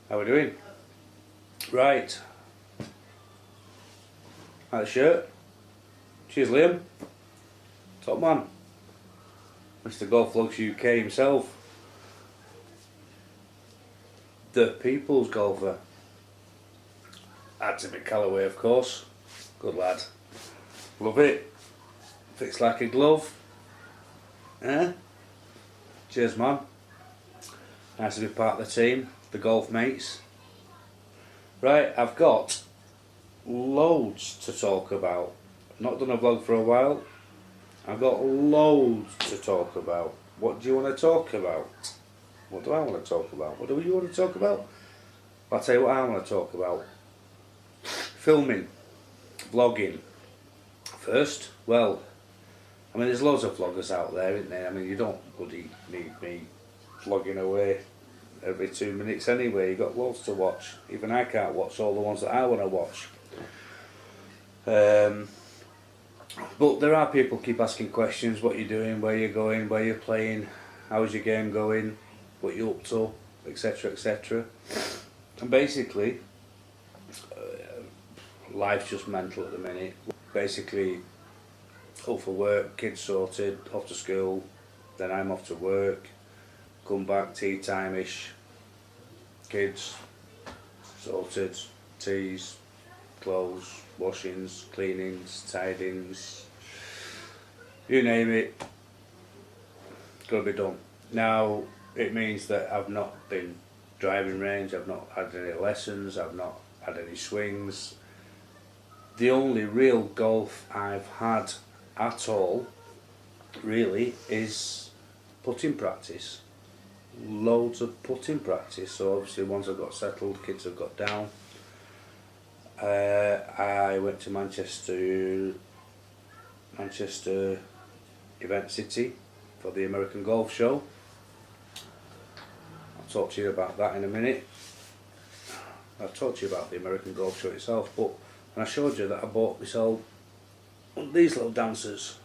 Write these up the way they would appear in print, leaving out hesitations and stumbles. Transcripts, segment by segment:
How we doing? Right. That shirt. Cheers, Liam. Top man. Mr. Golf Vlogs UK himself. The people's golfer. Had to be Callaway, of course. Good lad. Love it. Fits like a glove. Eh? Cheers, man. Nice to be part of the team. The golf mates. Right, I've got loads to talk about. Not done a vlog for a while. I've got loads to talk about. What do you want to talk about? What do I want to talk about? What do you want to talk about? I'll tell you what I want to talk about. Filming. Vlogging. First, well, I mean there's loads of vloggers out there, isn't there? I mean you don't bloody need me vlogging away every 2 minutes anyway. You've got loads to watch. Even I can't watch all the ones that I want to watch. But there are people keep asking questions, what you're doing, where you're going, where you're playing, how's your game going, what you're up to, etc, etc. And basically life's just mental at the minute. Basically up for work, kids sorted, off to school, then I'm off to work, come back tea time-ish, kids sorted, teas, clothes, washings, cleanings, tidings, you name it, got to be done. Now it means that I've not been driving range, I've not had any lessons, I've not had any swings. The only real golf I've had at all really is putting practice. Loads of putting practice. So obviously once I've got settled, kids have got down, I went to Manchester Event City for the American Golf Show. I'll talk to you about that in a minute. I'll talk to you about the American Golf Show itself, but and I showed you that I bought myself these little dancers.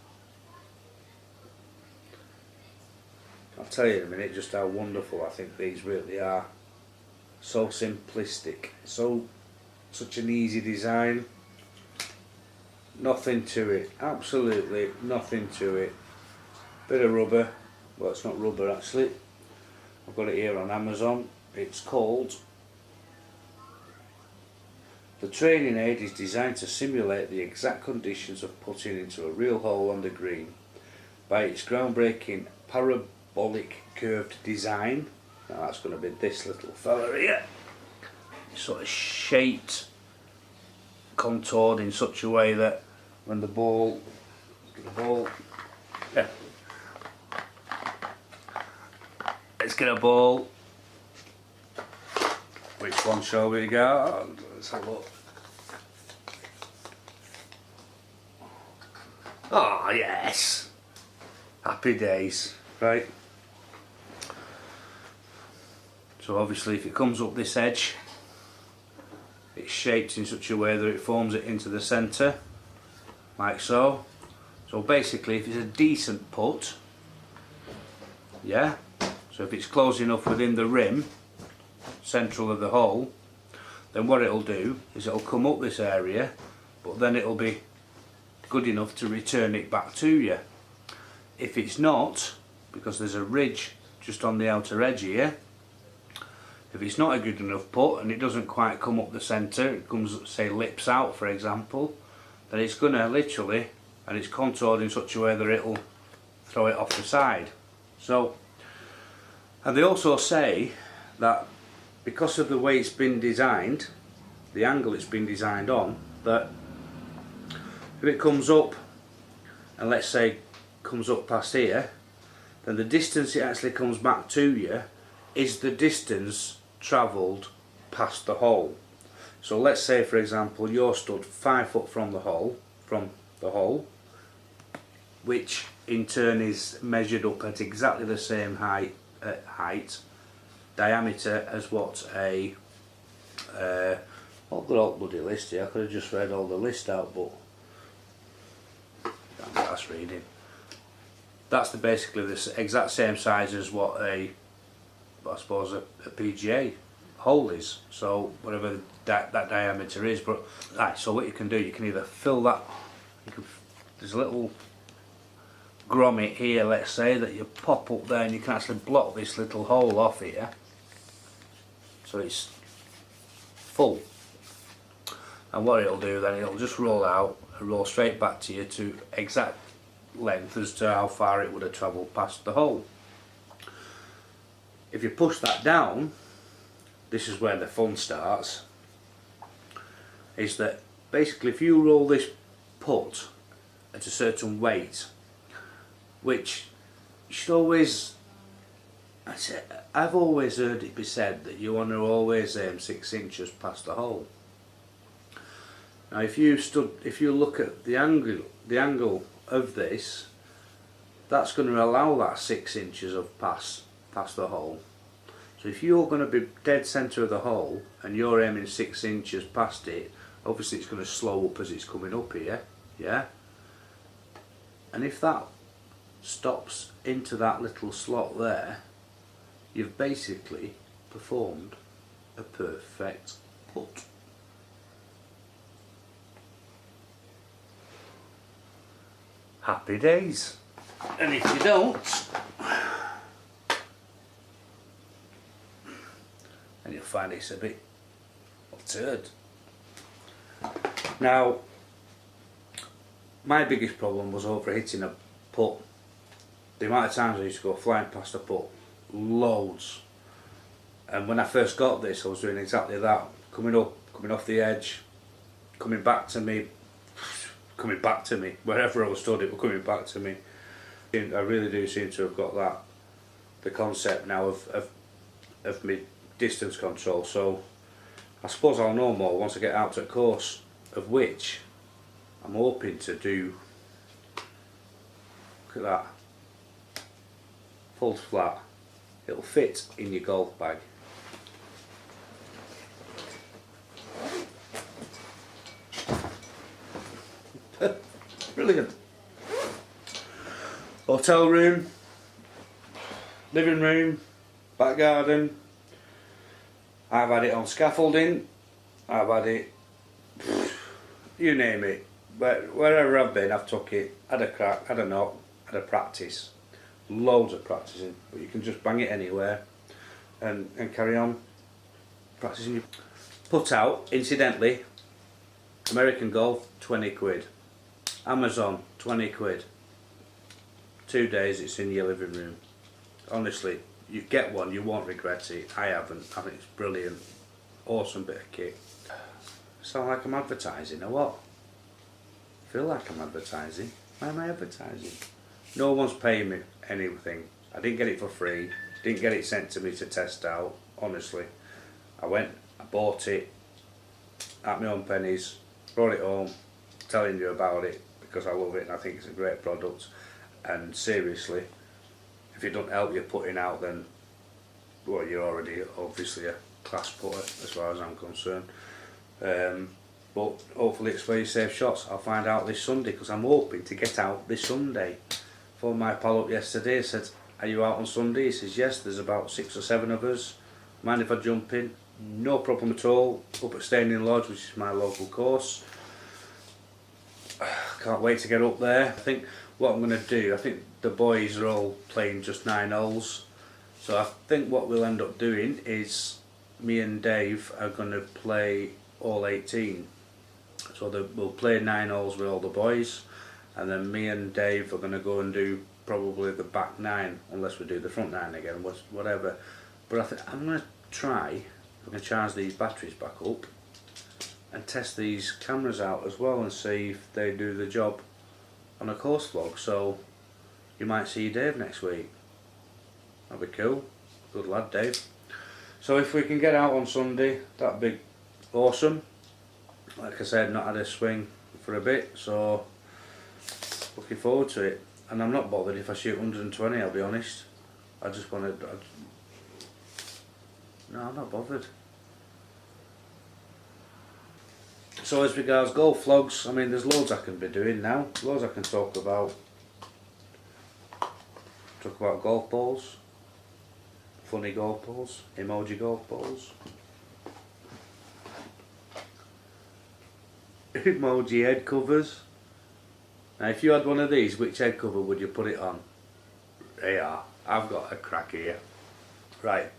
I'll tell you in a minute just how wonderful I think these really are. So simplistic, such an easy design. Nothing to it, absolutely nothing to it. Bit of rubber, well it's not rubber actually. I've got it here on Amazon. It's called The Training Aid is designed to simulate the exact conditions of putting into a real hole on the green by its groundbreaking parabolic curved design. Now that's going to be this little fella here. It's sort of shaped, contoured in such a way that when the ball, yeah, let's get a ball. Which one shall we go? Let's have a look. Oh yes, happy days, right? So obviously if it comes up this edge, it's shaped in such a way that it forms it into the centre, like so. So basically if it's a decent putt, yeah, so if it's close enough within the rim, central of the hole, then what it'll do is it'll come up this area, but then it'll be good enough to return it back to you. If it's not, because there's a ridge just on the outer edge here, if it's not a good enough putt and it doesn't quite come up the centre, it comes, say, lips out for example, then it's going to literally, and it's contoured in such a way that it'll throw it off the side. So, and they also say that because of the way it's been designed, the angle it's been designed on, that if it comes up and let's say comes up past here, then the distance it actually comes back to you is the distance travelled past the hole. So let's say for example you're stood 5 foot from the hole, which in turn is measured up at exactly the same height, diameter as what a I've got all bloody list here. I could have just read all the list out, but that's reading. That's basically the exact same size as what I suppose a PGA hole is, so whatever that diameter is. But right, so what you can do, you can either fill that, there's a little grommet here, let's say, that you pop up there, and you can actually block this little hole off here so it's full. And what it'll do then, it'll just roll out and roll straight back to you to exact length as to how far it would have travelled past the hole. If you push that down, this is where the fun starts, is that basically if you roll this putt at a certain weight, which you should always, I've always heard it be said that you want to always aim 6 inches past the hole. Now if you look at the angle of this, that's going to allow that 6 inches of pass past the hole. So if you're going to be dead centre of the hole and you're aiming 6 inches past it, obviously it's going to slow up as it's coming up here, yeah? And if that stops into that little slot there, you've basically performed a perfect putt. Happy days. And if you don't, then you'll find it's a bit absurd. Now, my biggest problem was overhitting a putt. The amount of times I used to go flying past a putt, loads. And when I first got this, I was doing exactly that. Coming up, coming off the edge, coming back to me, wherever I was stood, it was coming back to me. I really do seem to have got that, the concept now of my distance control. So I suppose I'll know more once I get out to a course, of which I'm hoping to do. Look at that, folds flat. It'll fit in your golf bag. Brilliant. Hotel room, living room, back garden. I've had it on scaffolding, I've had it, you name it. But wherever I've been, I've took it, had a crack, had a knock, had a practice. Loads of practicing, but you can just bang it anywhere and carry on practicing. Put out, incidentally, American Golf, 20 quid. Amazon, 20 quid. 2 days it's in your living room. Honestly, you get one, you won't regret it. I haven't. I think it's brilliant. Awesome bit of kit. Sound like I'm advertising or what? Feel like I'm advertising. Why am I advertising? No one's paying me anything. I didn't get it for free. Didn't get it sent to me to test out. Honestly, I went, I bought it at my own pennies, brought it home, telling you about it because I love it and I think it's a great product. And seriously, if it don't help you putting out, then well, you're already obviously a class putter as far as I'm concerned. But hopefully it's where you save shots. I'll find out this Sunday because I'm hoping to get out this Sunday. Phoned my pal up yesterday, I said, are you out on Sunday? He says yes, there's about 6 or 7 of us. Mind if I jump in? No problem at all. Up at Staining Lodge, which is my local course. Can't wait to get up there. I think what I'm going to do, I think the boys are all playing just 9 holes. So I think what we'll end up doing is me and Dave are going to play all 18. So we'll play 9 holes with all the boys, and then me and Dave are going to go and do probably the back 9, unless we do the front 9 again, whatever. But I'm going to try, I'm going to charge these batteries back up and test these cameras out as well and see if they do the job on a course vlog. So you might see Dave next week. That'd be cool. Good lad, Dave. So if we can get out on Sunday, that'd be awesome. Like I said, not had a swing for a bit, so looking forward to it. And I'm not bothered if I shoot 120, I'll be honest. I just want to... No, I'm not bothered. So as regards golf vlogs, I mean there's loads I can be doing now. Loads I can talk about. Talk about golf balls. Funny golf balls. Emoji golf balls. emoji head covers. Now if you had one of these, which head cover would you put it on? They are. I've got a crack here. Right.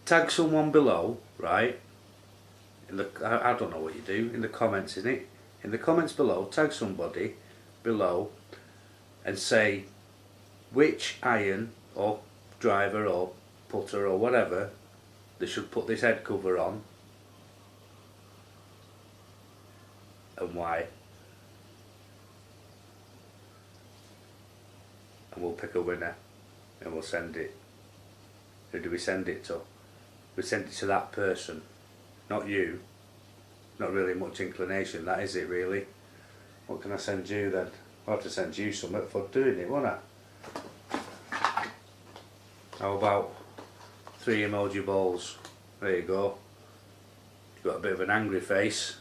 Tag someone below, right? I don't know what you do, in the comments, isn't it? In the comments below, tag somebody below and say which iron or driver or putter or whatever they should put this head cover on and why. And we'll pick a winner and we'll send it. Who do we send it to? We send it to that person, not you. Not really much inclination, that is it really. What can I send you then? I'll have to send you something for doing it, won't I? How about 3 emoji balls? There you go. You've got a bit of an angry face.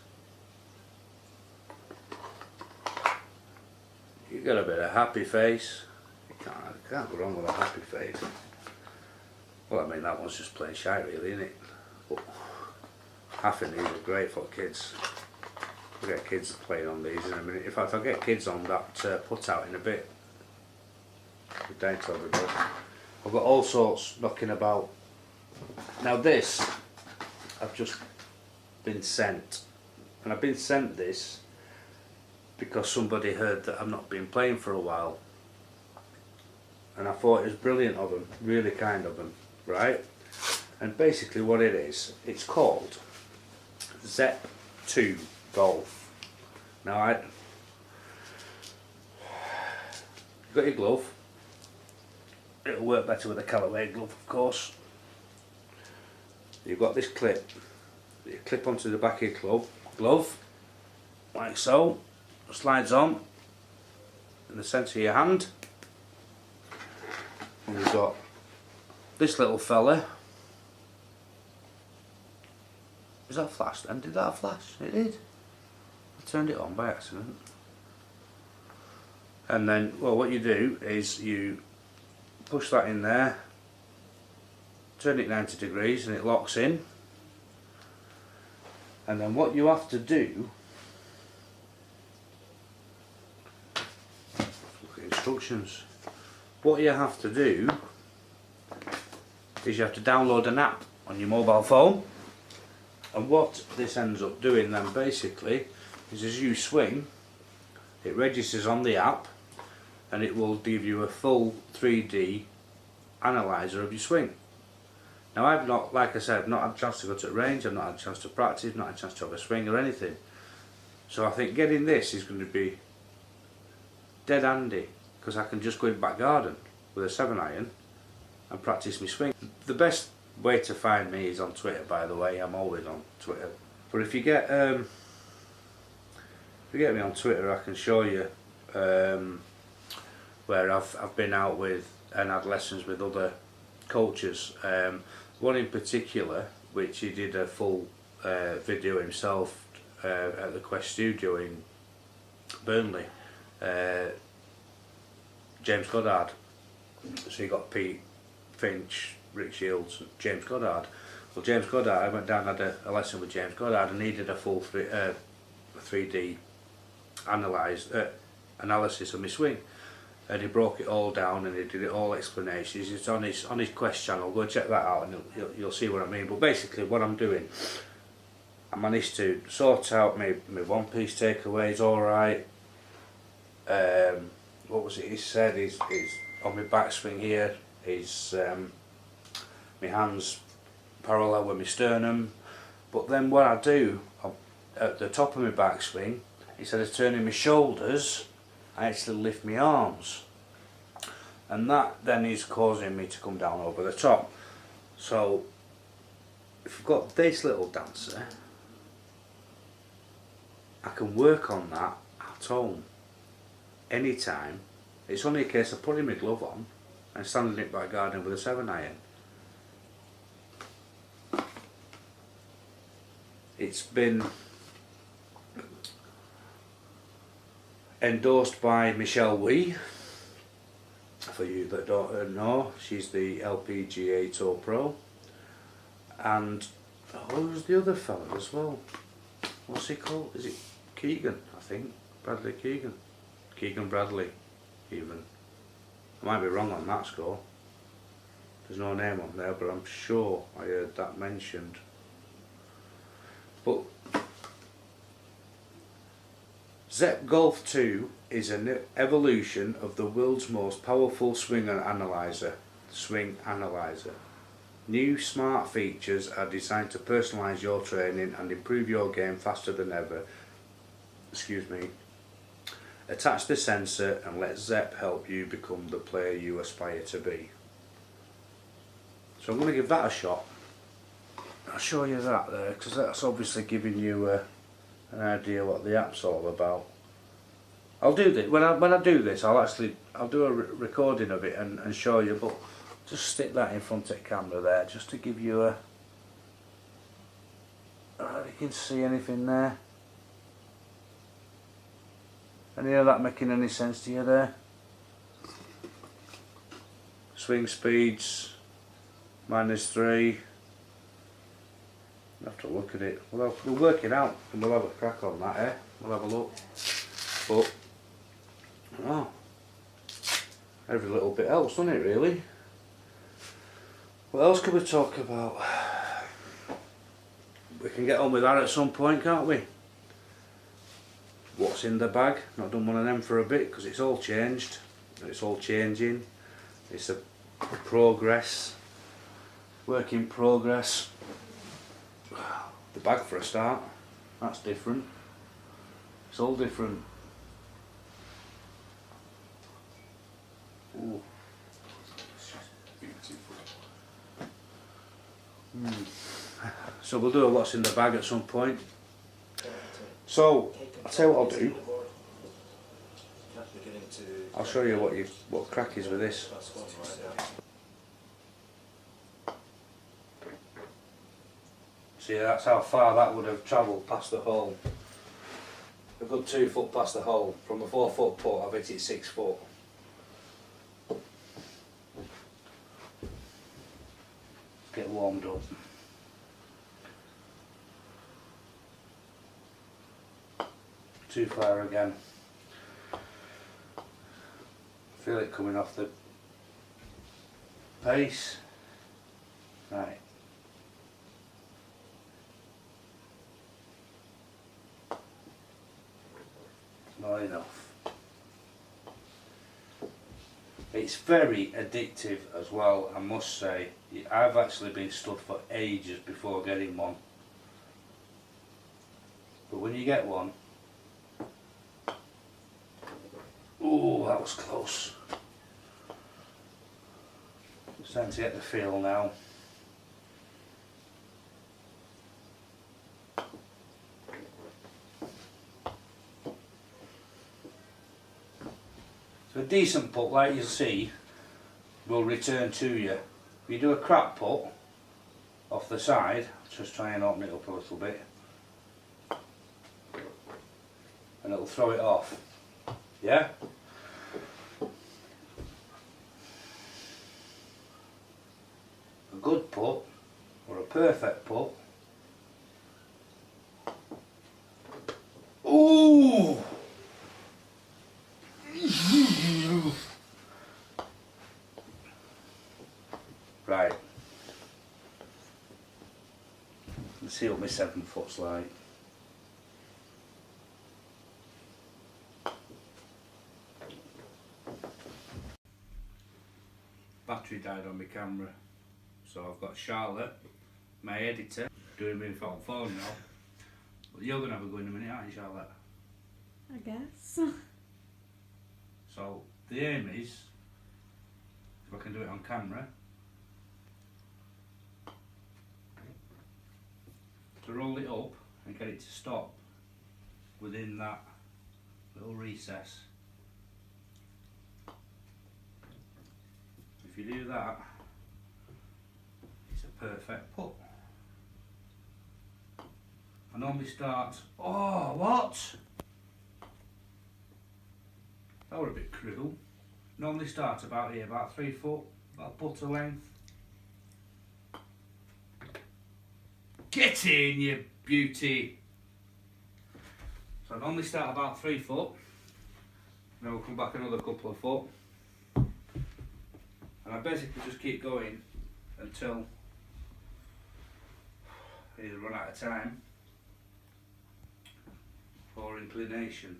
You've got a bit of a happy face. You can't go wrong with a happy face. Well, I mean, that one's just plain shite really, isn't it? But I think these are great for kids. We'll get kids playing on these in a minute. In fact, I'll get kids on that put-out in a bit. Good day to everybody. I've got all sorts knocking about. Now this, I've just been sent. And I've been sent this because somebody heard that I've not been playing for a while. And I thought it was brilliant of them, really kind of them, right? And basically what it is, it's called Zep 2 Golf. Now you've got your glove. It'll work better with a Callaway glove, of course. You've got this clip. You clip onto the back of your glove, like so. It slides on in the centre of your hand. And we've got this little fella. Is that flash then? Did that flash? It did. I turned it on by accident. And then, well, what you do is you push that in there, turn it 90 degrees and it locks in. And then what you have to do, look at instructions. What you have to do is you have to download an app on your mobile phone. And what this ends up doing then basically is as you swing, it registers on the app and it will give you a full 3D analyzer of your swing. Now I've not, like I said, I've not had a chance to go to the range, I've not had a chance to practice, not had a chance to have a swing or anything. So I think getting this is going to be dead handy because I can just go in the back garden with a 7-iron and practice my swing. The best way to find me is on Twitter, by the way. I'm always on Twitter. But if you get me on Twitter, I can show you where I've been out with and had lessons with other coaches. One in particular, which he did a full video himself at the Quest Studio in Burnley. James Goddard. So you got Pete Finch, Rick Shields, James Goddard. Well, James Goddard, I went down and had a lesson with James Goddard and he did a full 3D analysis of my swing. And he broke it all down and he did it all explanations. It's on his Quest channel. Go check that out and you'll see what I mean. But basically what I'm doing, I managed to sort out my one-piece takeaways alright. What was it he said? He's on my backswing here. My hands parallel with my sternum, but then what I do at the top of my backswing, instead of turning my shoulders, I actually lift my arms, and that then is causing me to come down over the top. So if I've got this little dancer, I can work on that at home anytime. It's only a case of putting my glove on and standing it by garden with a 7-iron. It's been endorsed by Michelle Wee. For you that don't know, she's the LPGA Tour Pro. And who's the other fella as well? what's he called? Is it Keegan? I think Bradley Keegan. Keegan Bradley, even. I might be wrong on that score. There's no name on there, but I'm sure I heard that mentioned. But Zepp Golf 2 is an evolution of the world's most powerful swing analyzer. New smart features are designed to personalise your training and improve your game faster than ever. Excuse me. Attach the sensor and let Zepp help you become the player you aspire to be. So I'm going to give that a shot. I'll show you that there, because that's obviously giving you an idea what the app's all about. I'll do this when I do this. I'll do a recording of it and show you. But just stick that in front of the camera there, just to give you a. If you can see anything there. Any of that making any sense to you there? Swing speeds. -3. I'll have to look at it. We'll work it out and we'll have a crack on that, eh? We'll have a look. But, oh, every little bit helps, doesn't it, really? What else could we talk about? We can get on with that at some point, can't we? What's in the bag? Not done one of them for a bit because it's all changed. It's all changing. It's a progress. Work in progress. The bag for a start, that's different. It's all different. Ooh. So we'll do a what's in the bag at some point. So I'll tell you what I'll do. I'll show you what crack is with this. See, that's how far that would have travelled past the hole. A good 2 foot past the hole. From a 4 foot putt, I've hit it 6 foot. Get warmed up. Too far again. Feel it coming off the pace. Right. Not enough. It's very addictive as well, I must say. I've actually been stood for ages before getting one. But when you get one, oh, that was close. Starting to get the feel now. So a decent putt, like you'll see, will return to you. If you do a crap putt off the side, just try and open it up a little bit, and it'll throw it off. Yeah? A good putt, or a perfect putt. Ooh! Right. Let's see what my 7 foot's like. Battery died on my camera, so I've got Charlotte, my editor, doing me phone now. But you're gonna have a go in a minute, aren't you, Charlotte? I guess. So the aim is, if I can do it on camera, to roll it up and get it to stop within that little recess. If you do that, it's a perfect putt. I normally start, oh what? That were a bit cruel. Normally start about here, about 3 foot, about putter length. Get in, you beauty! So I normally start about 3 foot, then we'll come back another couple of foot, and I basically just keep going until I either run out of time or inclination.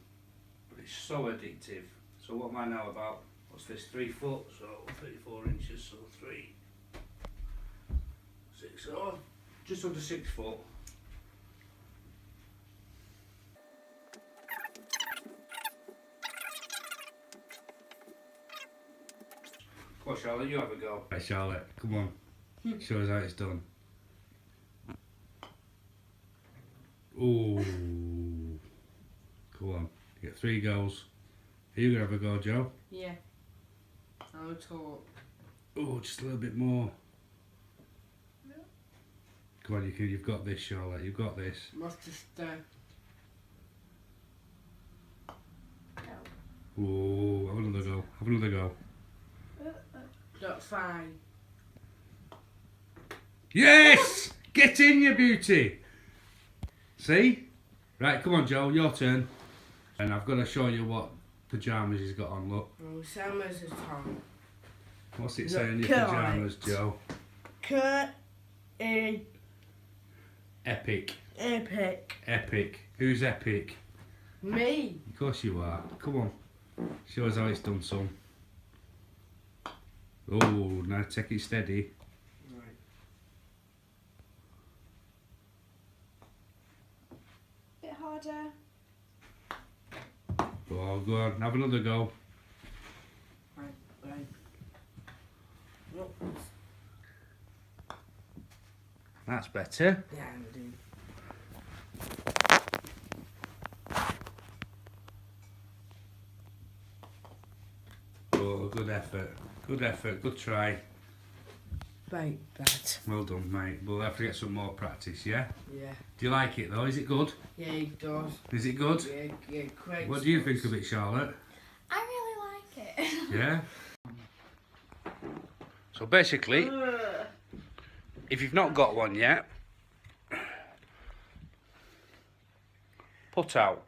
But it's so addictive. So what am I now about? What's this, 3 foot? So 34 inches, so 3, 6, oh, just under 6 foot. Come on, Charlotte, you have a go. Right, Charlotte, come on. Show us how it's done. Ooh. Come on. You get 3 goals. Are you going to have a go, Joe? Yeah. I'll talk. Oh, just a little bit more. No. Come on, you've got this, Charlotte. You've got this. Must just Oh, have another go. Have another go. That's fine. Yes! Get in, you beauty! See? Right, come on, Joe. Your turn. And I've got to show you what pyjamas he's got on. Look. Oh, Sam's is on. What's it Look, saying in your cut pyjamas, it. Joe? Cut in Epic. epic. Epic. Who's epic? Me. Of course you are. Come on. Show us how it's done, son. Oh, now take it steady. Right. Bit harder. Oh, go on. Have another go. Right. Look. That's better. Yeah, I'm doing. Oh, good effort. Good effort. Good try. Right, that. Well done, mate. We'll have to get some more practice, yeah? Yeah. Do you like it, though? Is it good? Yeah, it does. Is it good? Yeah, great. What do you think of it, Charlotte? I really like it. Yeah? So basically, if you've not got one yet, put out.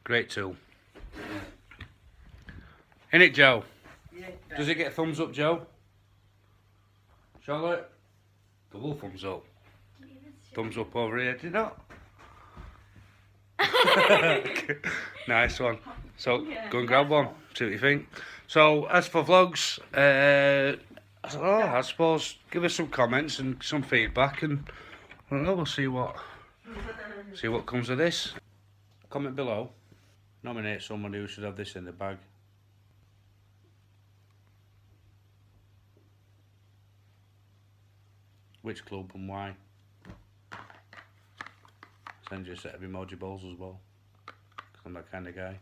Great tool. In it, Joe? Yeah, Does it get thumbs up, Joe? Charlotte? Double thumbs up. Thumbs up over here, did you not? Nice one. So, go and grab one, see what you think. So, as for vlogs, I don't know, I suppose give us some comments and some feedback, and I don't know, we'll see what comes of this. Comment below. Nominate someone who should have this in the bag. Which club and why. Send you a set of emoji balls as well, because I'm that kind of guy.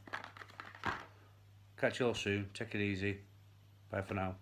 Catch you all soon. Take it easy. Bye for now.